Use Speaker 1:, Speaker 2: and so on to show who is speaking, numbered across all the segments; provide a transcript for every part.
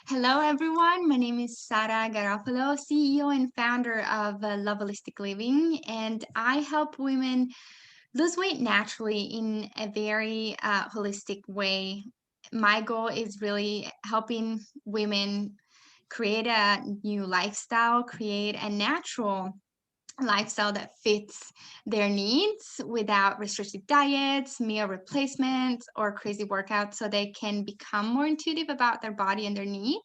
Speaker 1: Hello, everyone. My name is Sara Garofalo, CEO and founder of Love Holistic Living, and I help women lose weight naturally in a very holistic way. My goal is really helping women create a new lifestyle, create a natural lifestyle that fits their needs without restrictive diets, meal replacements, or crazy workouts so they can become more intuitive about their body and their needs.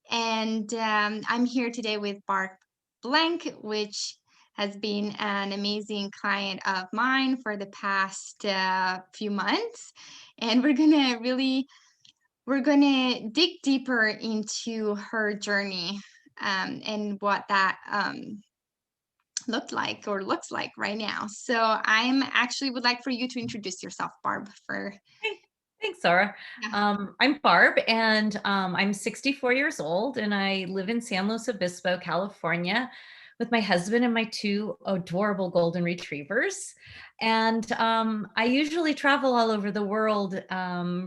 Speaker 1: And I'm here today with Barb Blank, which has been an amazing client of mine for the past few months. And we're gonna dig deeper into her journey and what that looked like or looks like right now. So I'm actually would like for you to introduce yourself, Barb, for
Speaker 2: Hey, thanks, Sara.
Speaker 1: yeah.
Speaker 2: I'm Barb, and I'm 64 years old, and I live in San Luis Obispo, California, with my husband and my two adorable golden retrievers. And I usually travel all over the world,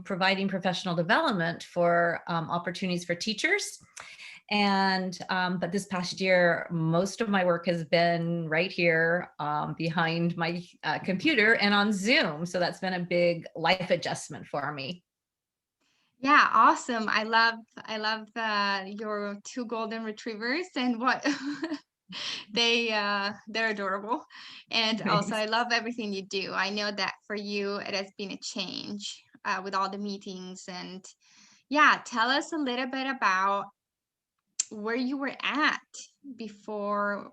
Speaker 2: providing professional development for opportunities for teachers. And but this past year, most of my work has been right here behind my computer and on Zoom. So that's been a big life adjustment for me.
Speaker 1: Yeah, awesome. I love your two golden retrievers and what they're adorable. And also I love everything you do. I know that for you it has been a change with all the meetings and yeah, tell us a little bit about where you were at before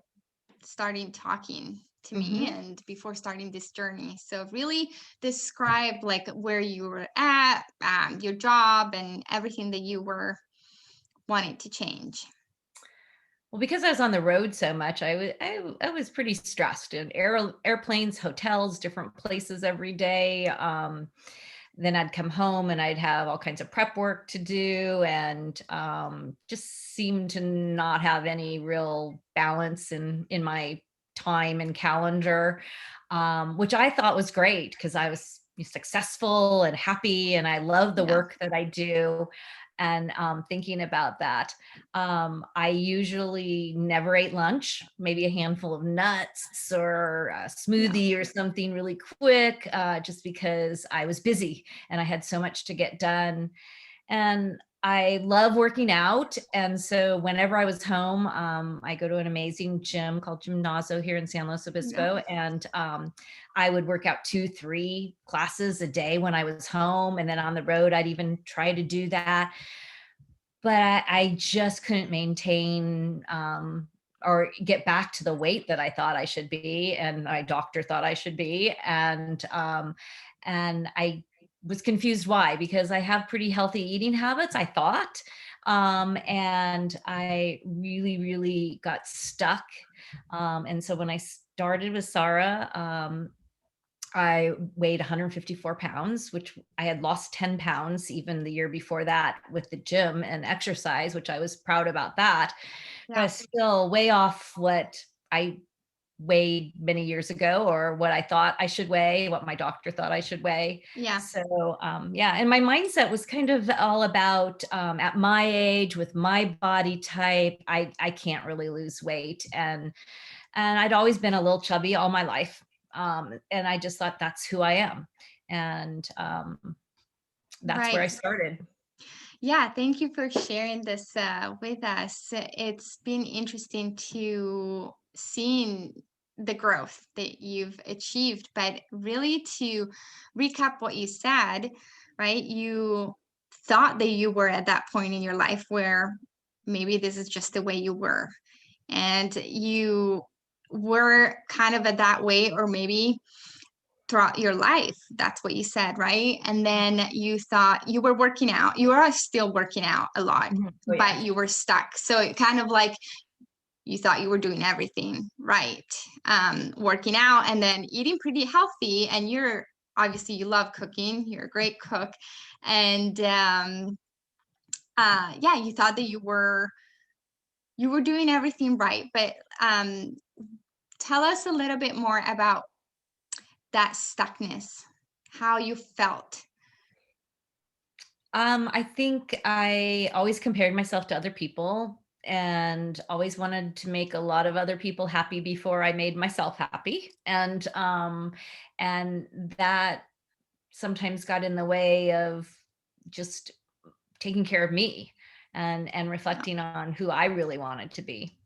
Speaker 1: starting talking to me
Speaker 2: Mhm.
Speaker 1: and before starting this journey. So really describe like where you were at, your job and everything that you were wanting to change.
Speaker 2: Well, because I was on the road so much, I was pretty stressed in airplanes, hotels, different places every day. Then I'd come home and I'd have all kinds of prep work to do, and just seemed to not have any real balance in my time and calendar, which I thought was great because I was successful and happy, and I love the
Speaker 1: Yeah.
Speaker 2: work that I do. And thinking about that, I usually never ate lunch, maybe a handful of nuts or a
Speaker 1: Yeah.
Speaker 2: smoothie or something really quick, just because I was busy and I had so much to get done. And I love working out. And so whenever I was home, I go to an amazing gym called Gymnazo here in San Luis
Speaker 1: Yeah.
Speaker 2: Obispo. And I would work out 2, 3 classes a day when I was home. And then on the road, I'd even try to do that. But I just couldn't maintain or get back to the weight that I thought I should be, and my doctor thought I should be. And I was confused why, because I have pretty healthy eating habits, I thought. And I really, really got stuck. And so when I started with Sara, I weighed 154 pounds, which I had lost 10 pounds even the year before that with the gym and exercise, which I was proud about that. But I
Speaker 1: Yeah.
Speaker 2: was still way off what I weighed many years ago, or what I thought I should weigh, what my doctor thought I should weigh.
Speaker 1: Yeah.
Speaker 2: So, yeah, and my mindset was kind of all about, at my age with my body type, I can't really lose weight, and I'd always been a little chubby all my life. And I just thought that's who I am. And that's where I
Speaker 1: Right.
Speaker 2: started.
Speaker 1: Yeah, thank you for sharing this with us. It's been interesting to seeing the growth that you've achieved, but really to recap what you said, right? You thought that you were at that point in your life where maybe this is just the way you were, and you were kind of at that way, or maybe throughout your life. That's what you said, right? And then you thought you were working out. You are still working out a lot,
Speaker 2: Mhm. Oh, yeah.
Speaker 1: but you were stuck. So it kind of like you thought you were doing everything right, working out and then eating pretty healthy. And you're obviously you love cooking. You're a great cook, and yeah, you thought that you were doing everything right. But tell us a little bit more about that stuckness, how you felt.
Speaker 2: I think I always compared myself to other people and always wanted to make a lot of other people happy before I made myself happy. And that sometimes got in the way of just taking care of me and
Speaker 1: Yeah,
Speaker 2: reflecting on who I really wanted to be.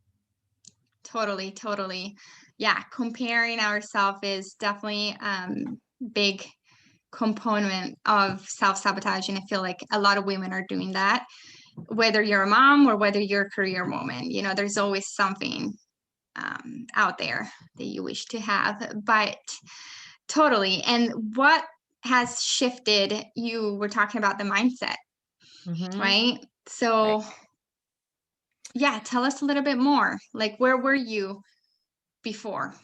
Speaker 1: totally, totally. Yeah, comparing ourselves is definitely big component of self-sabotage, and I feel like a lot of women are doing that, whether you're a mom or whether you're a career woman. There's always something out there that you wish to have. But totally. And what has shifted? You were talking about the mindset,
Speaker 2: Mhm.
Speaker 1: right?
Speaker 2: Right.
Speaker 1: So yeah, tell us a little bit more. Like, where were you before?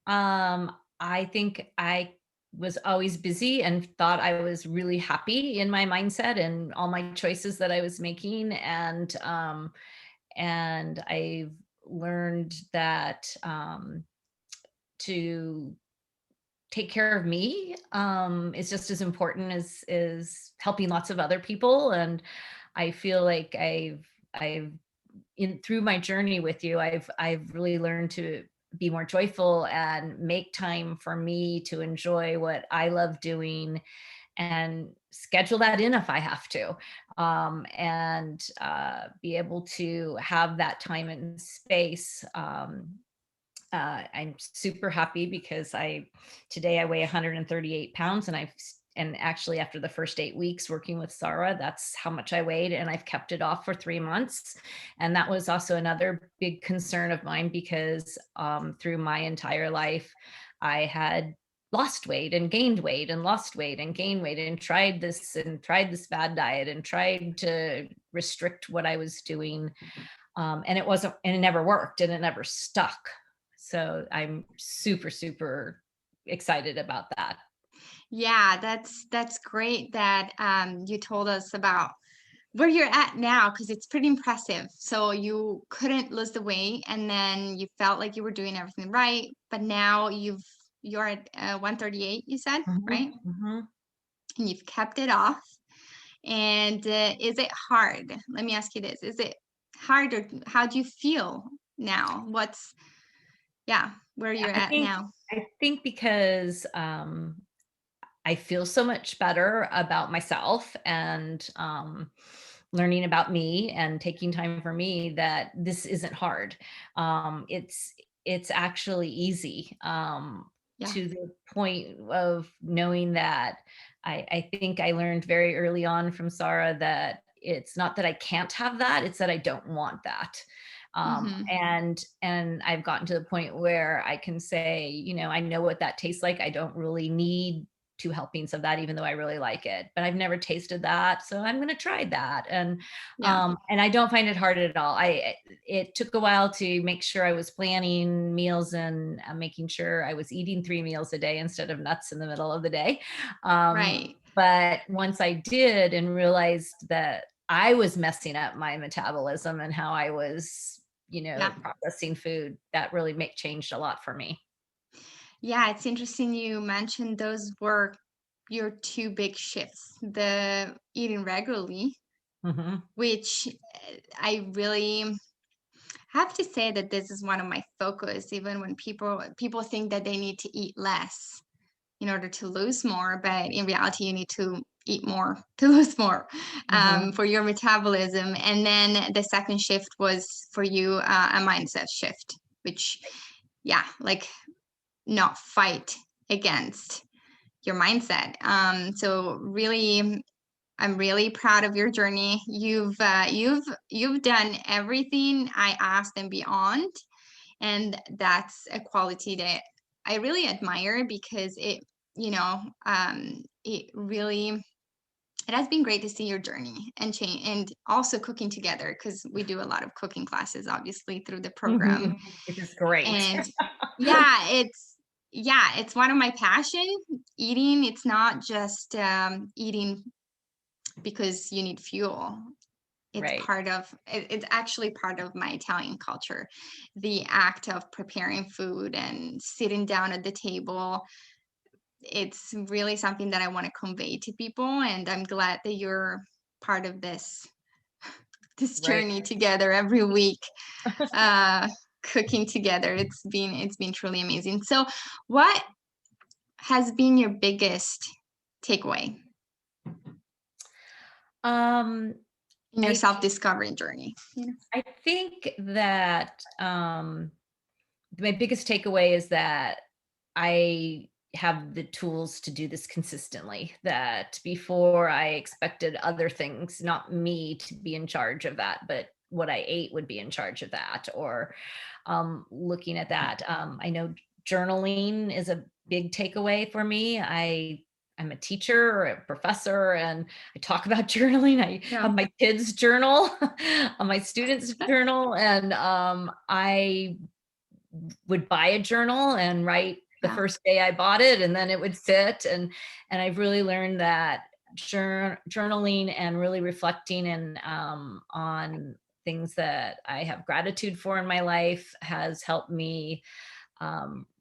Speaker 2: I think I was always busy and thought I was really happy in my mindset and all my choices that I was making. And I've learned that to take care of me is just as important as helping lots of other people. And I feel like I've in through my journey with you, I've really learned to be more joyful and make time for me to enjoy what I love doing and schedule that in if I have to, and be able to have that time and space. I'm super happy because today I weigh 138 pounds, and actually after the first 8 weeks working with Sara, that's how much I weighed, and I've kept it off for 3 months. And that was also another big concern of mine because through my entire life, I had lost weight and gained weight and lost weight and gained weight and tried this bad diet and tried to restrict what I was doing, and it never worked and it never stuck. So I'm super, super excited about that.
Speaker 1: Yeah, that's great that you told us about where you're at now, because it's pretty impressive. So you couldn't lose the weight, and then you felt like you were doing everything right, but now you're at 138, you said,
Speaker 2: Mhm,
Speaker 1: right?
Speaker 2: mhm.
Speaker 1: And you've kept it off. And is it hard? Let me ask you this: Is it hard, or how do you feel now? Yeah, where you're
Speaker 2: I
Speaker 1: at
Speaker 2: think
Speaker 1: now?
Speaker 2: I think because I feel so much better about myself and learning about me and taking time for me that this isn't hard. It's actually easy,
Speaker 1: Yeah.
Speaker 2: to the point of knowing that I think I learned very early on from Sarah that it's not that I can't have that, it's that I don't want that.
Speaker 1: Hmm.
Speaker 2: And I've gotten to the point where I can say, I know what that tastes like. I don't really need 2 helpings of that, even though I really like it. But I've never tasted that, so I'm going to try that.
Speaker 1: Yeah.
Speaker 2: And I don't find it hard at all. It took a while to make sure I was planning meals and making sure I was eating 3 meals a day instead of nuts in the middle of the day. Um,
Speaker 1: Right.
Speaker 2: but once I did and realized that I was messing up my metabolism and how I was,
Speaker 1: Yeah.
Speaker 2: processing food, that really make changed a lot for me.
Speaker 1: Yeah, it's interesting you mentioned those were your two big shifts. The eating regularly,
Speaker 2: Mhm.
Speaker 1: which I really have to say that this is one of my focus, even when people think that they need to eat less in order to lose more, but in reality, you need to eat more to lose more,
Speaker 2: Mhm.
Speaker 1: for your metabolism. And then the second shift was for you, a mindset shift, which, yeah, like, not fight against your mindset. So really, I'm really proud of your journey. You've done everything I asked and beyond, and that's a quality that I really admire, because it really, it has been great to see your journey and change, and also cooking together, because we do a lot of cooking classes, obviously, through the program.
Speaker 2: Mhm. Which is great.
Speaker 1: And yeah, it's one of my passion. Eating, it's not just eating because you need fuel.
Speaker 2: Right.
Speaker 1: It's actually part of my Italian culture. The act of preparing food and sitting down at the table, it's really something that I want to convey to people, and I'm glad that you're part of this
Speaker 2: Right.
Speaker 1: journey together every week, uh, cooking together. It's been truly amazing. So, what has been your biggest takeaway
Speaker 2: Um,
Speaker 1: in your
Speaker 2: I
Speaker 1: self-discovery journey?
Speaker 2: I think that my biggest takeaway is that I have the tools to do this consistently. That before I expected other things, not me to be in charge of that, but what I ate would be in charge of that, or looking at that. I know journaling is a big takeaway for me. I'm a teacher or a professor, and I talk about journaling. I
Speaker 1: Yeah.
Speaker 2: have my kids' journal, my students' journal, and I would buy a journal and write the
Speaker 1: Yeah.
Speaker 2: first day I bought it, and then it would sit. And I've really learned that journaling and really reflecting and on things that I have gratitude for in my life has helped me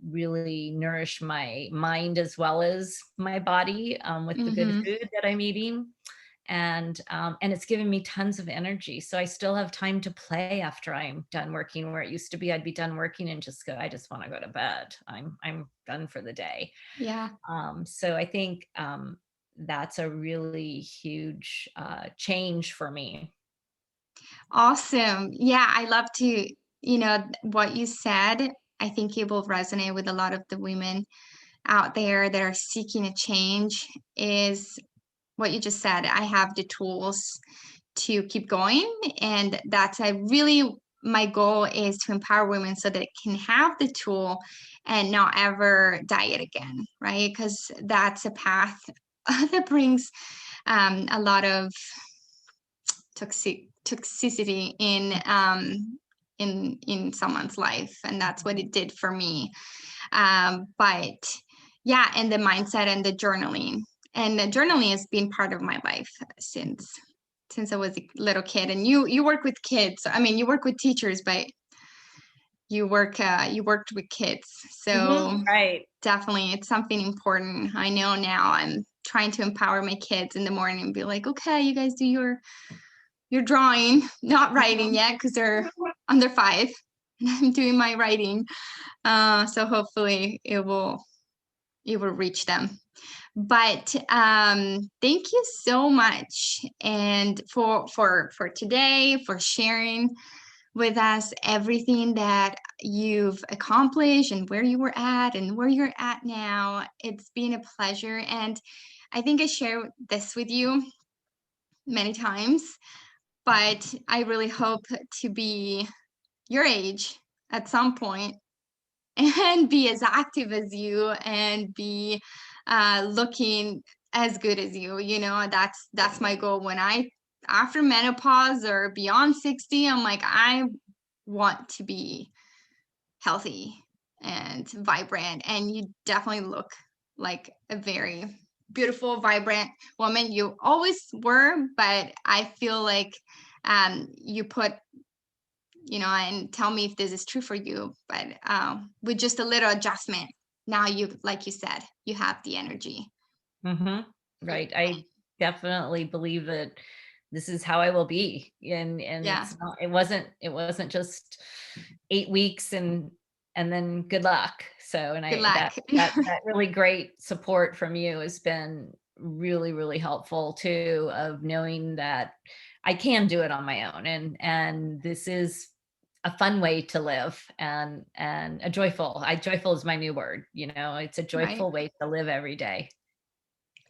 Speaker 2: really nourish my mind as well as my body with the good
Speaker 1: Mm-hmm.
Speaker 2: food that I'm eating. And it's given me tons of energy. So I still have time to play after I'm done working, where it used to be I'd be done working and just go, I just want to go to bed. I'm done for the day.
Speaker 1: Yeah.
Speaker 2: So I think that's a really huge change for me.
Speaker 1: Awesome. Yeah, I love what you said. I think it will resonate with a lot of the women out there that are seeking a change is what you just said. I have the tools to keep going. And that's I really my goal is to empower women so they can have the tool and not ever diet again, right? Because that's a path that brings a lot of toxicity in someone's life, and that's what it did for me. But yeah, and the mindset and the journaling, has been part of my life since I was a little kid. And you work with kids. I mean, you work with teachers, but you worked with kids, so
Speaker 2: Right.
Speaker 1: definitely it's something important. I know now I'm trying to empower my kids in the morning and be like, okay, you guys do your drawing, not writing yet because they're under 5, and I'm doing my writing. So hopefully it will reach them. But thank you so much, and for today, for sharing with us everything that you've accomplished and where you were at and where you're at now. It's been a pleasure, and I think I shared this with you many times, but I really hope to be your age at some point and be as active as you and be looking as good as you. That's my goal. When I after menopause or beyond 60, I'm like, I want to be healthy and vibrant, and you definitely look like a very beautiful, vibrant woman. You always were, but I feel like you put, and tell me if this is true for you, but with just a little adjustment, now you, like you said, you have the energy.
Speaker 2: Hmm. Right. I definitely believe that this is how I will be. And
Speaker 1: Yeah,
Speaker 2: it wasn't just 8 weeks and then good luck. So, and
Speaker 1: good
Speaker 2: I
Speaker 1: luck.
Speaker 2: that really great support from you has been really, really helpful too, of knowing that I can do it on my own. And this is a fun way to live, and joyful is my new word. It's a
Speaker 1: Right.
Speaker 2: joyful way to live every day.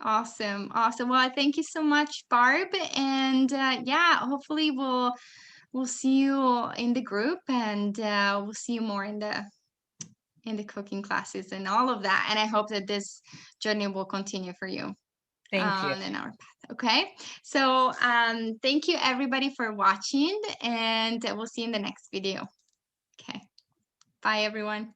Speaker 1: Awesome. Awesome. Well, thank you so much, Barb. And yeah, hopefully we'll see you in the group, and we'll see you more in the cooking classes and all of that. And I hope that this journey will continue for you
Speaker 2: Thank you.
Speaker 1: in our path. Okay. So thank you everybody for watching, and we'll see you in the next video. Okay. Bye everyone.